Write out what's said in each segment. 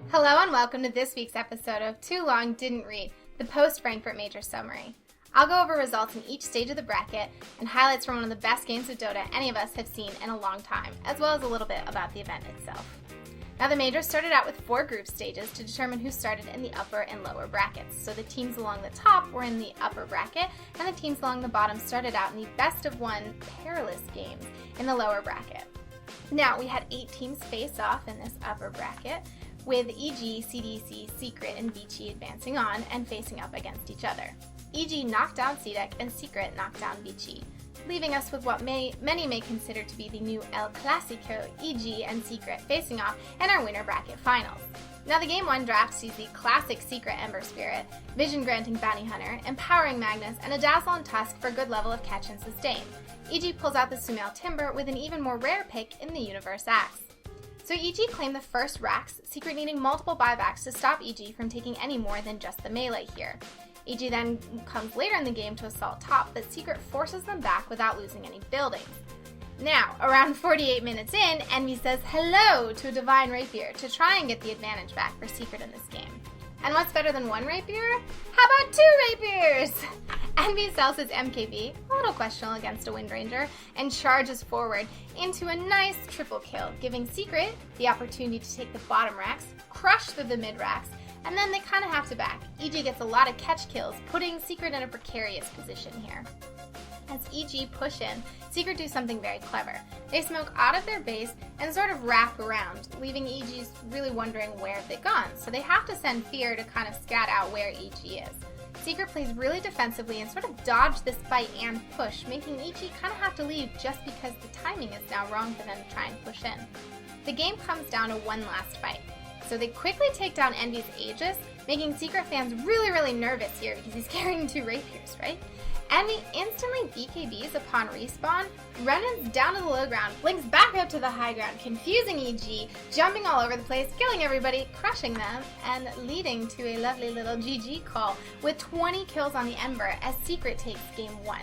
Hello and welcome to this week's episode of Too Long Didn't Read, the post-Frankfurt Major Summary. I'll go over results in each stage of the bracket and highlights from one of the best games of Dota any of us have seen in a long time, as well as a little bit about the event itself. Now the Major started out with 4 group stages to determine who started in the upper and lower brackets. So the teams along the top were in the upper bracket, and the teams along the bottom started out in the best-of-1 perilous games in the lower bracket. Now we had 8 teams face off in this upper bracket, with EG, CDC, Secret, and Vici advancing on and facing up against each other. EG knocked down CDEC and Secret knocked down Vici, leaving us with what many may consider to be the new El Clasico, EG and Secret facing off in our winner bracket finals. Now the Game 1 draft sees the classic Secret Ember Spirit, Vision-granting Bounty Hunter, Empowering Magnus, and a Dazzle and Tusk for a good level of catch and sustain. EG pulls out the Sumail Timber with an even more rare pick in the Universe Axe. So EG claimed the first racks, Secret needing multiple buybacks to stop EG from taking any more than just the melee here. EG then comes later in the game to assault top, but Secret forces them back without losing any buildings. Now, around 48 minutes in, Envy says hello to a Divine Rapier to try and get the advantage back for Secret in this game. And what's better than 1 Rapier? How about 2 Rapiers? Envy sells his MKB, a little questionable against a Windranger, and charges forward into a nice triple kill, giving Secret the opportunity to take the bottom racks, crush through the mid racks, and then they kind of have to back. EG gets a lot of catch kills, putting Secret in a precarious position here. As EG push in, Secret do something very clever. They smoke out of their base and sort of wrap around, leaving EG's really wondering where they've gone, so they have to send Fear to kind of scat out where EG is. Secret plays really defensively and sort of dodge this fight and push, making EG kind of have to leave just because the timing is now wrong for them to try and push in. The game comes down to one last fight. So they quickly take down Envy's Aegis, making Secret fans really nervous here because he's carrying 2 Rapiers, right? Envy instantly BKBs upon respawn, runs down to the low ground, blinks back up to the high ground, confusing EG, jumping all over the place, killing everybody, crushing them, and leading to a lovely little GG call with 20 kills on the Ember as Secret takes Game 1.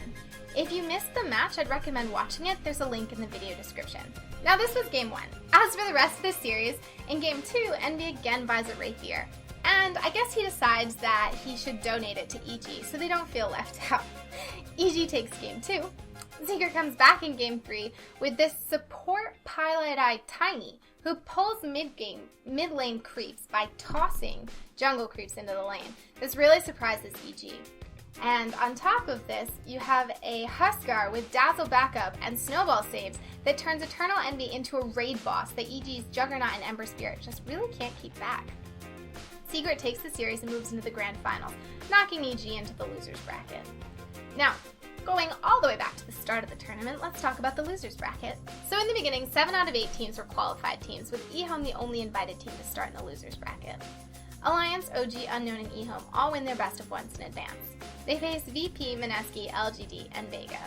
If you missed the match, I'd recommend watching it. There's a link in the video description. Now this was Game 1. As for the rest of this series, in Game 2, Envy again buys a Rapier. And I guess he decides that he should donate it to EG so they don't feel left out. EG takes Game 2. Secret comes back in Game 3 with this support Pilot Eye Tiny, who pulls mid lane creeps by tossing jungle creeps into the lane. This really surprises EG. And on top of this, you have a Huskar with Dazzle backup and Snowball saves that turns Eternal Envy into a raid boss that EG's Juggernaut and Ember Spirit just really can't keep back. Secret takes the series and moves into the grand finals, knocking EG into the losers bracket. Now, going all the way back to the start of the tournament, let's talk about the losers bracket. So in the beginning, 7 out of 8 teams were qualified teams, with eHome the only invited team to start in the losers bracket. Alliance, OG, Unknown, and eHome all win their best of ones in advance. They face VP, Mineski, LGD, and Vega.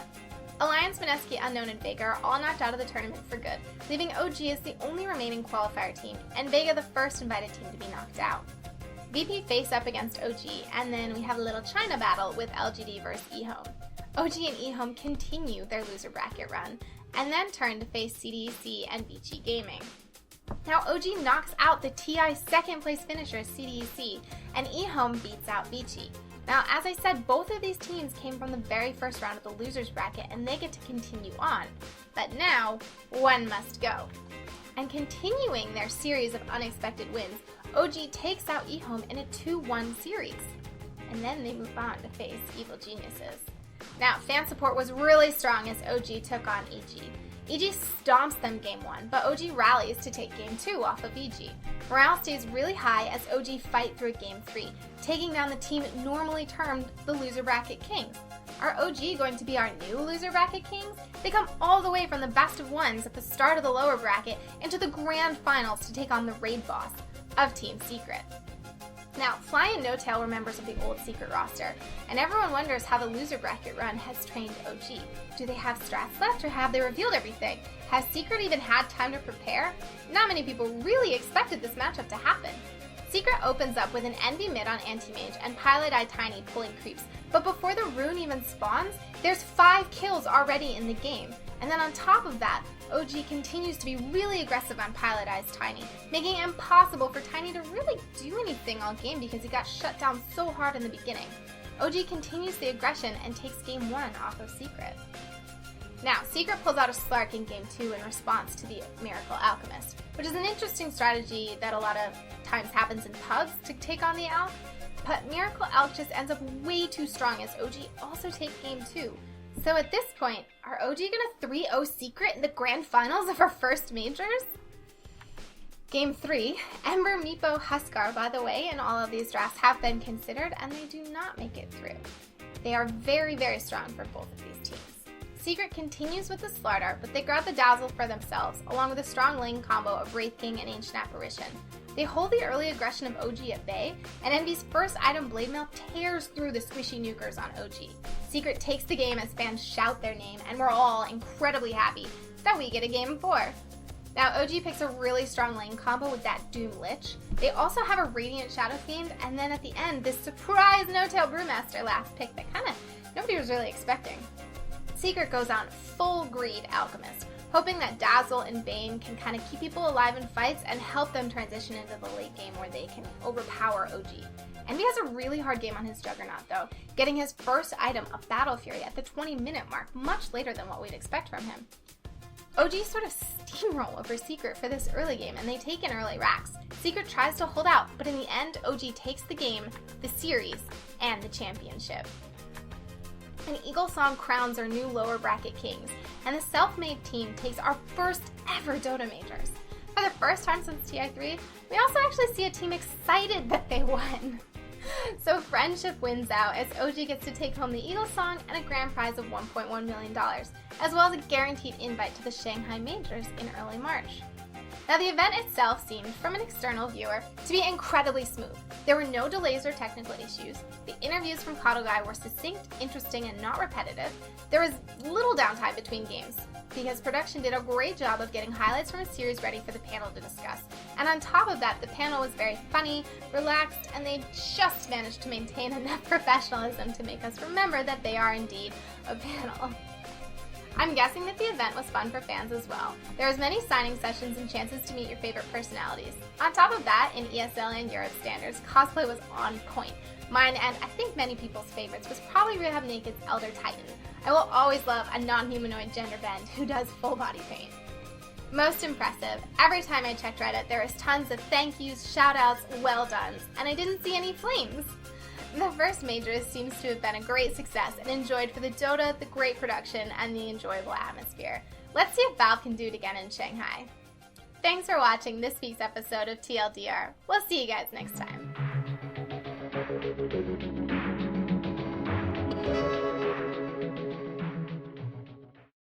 Alliance, Mineski, Unknown, and Vega are all knocked out of the tournament for good, leaving OG as the only remaining qualifier team, and Vega the first invited team to be knocked out. VP face up against OG, and then we have a little China battle with LGD versus eHome. OG and eHome continue their loser bracket run, and then turn to face CDC and Vici Gaming. Now OG knocks out the TI second place finisher CDC, and eHome beats out Vici. Now, as I said, both of these teams came from the very first round of the losers bracket, and they get to continue on. But now, one must go. And continuing their series of unexpected wins, OG takes out eHome in a 2-1 series. And then they move on to face Evil Geniuses. Now, fan support was really strong as OG took on EG. EG stomps them Game 1, but OG rallies to take Game 2 off of EG. Morale stays really high as OG fight through Game 3, taking down the team normally termed the Loser Bracket Kings. Are OG going to be our new Loser Bracket Kings? They come all the way from the best of ones at the start of the lower bracket into the grand finals to take on the raid boss of Team Secret. Now, Fly and No Tail were members of the old Secret roster, and everyone wonders how the loser bracket run has trained OG. Do they have strats left, or have they revealed everything? Has Secret even had time to prepare? Not many people really expected this matchup to happen. Secret opens up with an Envy mid on Anti-Mage and Pilot Eye Tiny pulling creeps, but before the rune even spawns, there's 5 kills already in the game. And then on top of that, OG continues to be really aggressive on Pilot Eye's Tiny, making it impossible for Tiny to really do anything all game because he got shut down so hard in the beginning. OG continues the aggression and takes game 1 off of Secret. Now, Secret pulls out a Slark in game 2 in response to the Miracle Alchemist, which is an interesting strategy that a lot of times happens in pubs to take on the Alch, but Miracle Alch just ends up way too strong as OG also take game 2. So at this point, are OG gonna 3-0 Secret in the grand finals of our first majors? Game 3, Ember, Meepo, Huskar, by the way, in all of these drafts have been considered, and they do not make it through. They are very, very strong for both of these teams. Secret continues with the Slardar, but they grab the Dazzle for themselves, along with a strong lane combo of Wraith King and Ancient Apparition. They hold the early aggression of OG at bay, and Envy's first item, Blade Mail, tears through the squishy nukers on OG. Secret takes the game as fans shout their name, and we're all incredibly happy that we get a game 4. Now, OG picks a really strong lane combo with that Doom Lich. They also have a Radiant Shadow Fiend, and then at the end, this surprise No-Tail Brewmaster last pick that nobody was really expecting. Secret goes on full greed Alchemist, hoping that Dazzle and Bane can keep people alive in fights and help them transition into the late game where they can overpower OG. Envy has a really hard game on his Juggernaut though, getting his first item, a Battle Fury, at the 20-minute mark, much later than what we'd expect from him. OG sort of steamroll over Secret for this early game, and they take in early racks. Secret tries to hold out, but in the end, OG takes the game, the series, and the championship. And Eagle Song crowns our new lower bracket kings, and the self-made team takes our first ever Dota majors. For the first time since TI3, we also actually see a team excited that they won. So friendship wins out as OG gets to take home the Eagle Song and a grand prize of $1.1 million, as well as a guaranteed invite to the Shanghai Majors in early March. Now, the event itself seemed, from an external viewer, to be incredibly smooth. There were no delays or technical issues. The interviews from Kotogai were succinct, interesting, and not repetitive. There was little downtime between games, because production did a great job of getting highlights from a series ready for the panel to discuss. And on top of that, the panel was very funny, relaxed, and they just managed to maintain enough professionalism to make us remember that they are indeed a panel. I'm guessing that the event was fun for fans as well. There was many signing sessions and chances to meet your favorite personalities. On top of that, in ESL and Europe standards, cosplay was on point. Mine, and I think many people's favorites, was probably Rehab Naked's Elder Titan. I will always love a non-humanoid gender bend who does full body paint. Most impressive. Every time I checked Reddit, there was tons of thank yous, shout outs, well dones, and I didn't see any flames. The first majors seems to have been a great success and enjoyed for the Dota, the great production, and the enjoyable atmosphere. Let's see if Valve can do it again in Shanghai. Thanks for watching this week's episode of TLDR. We'll see you guys next time.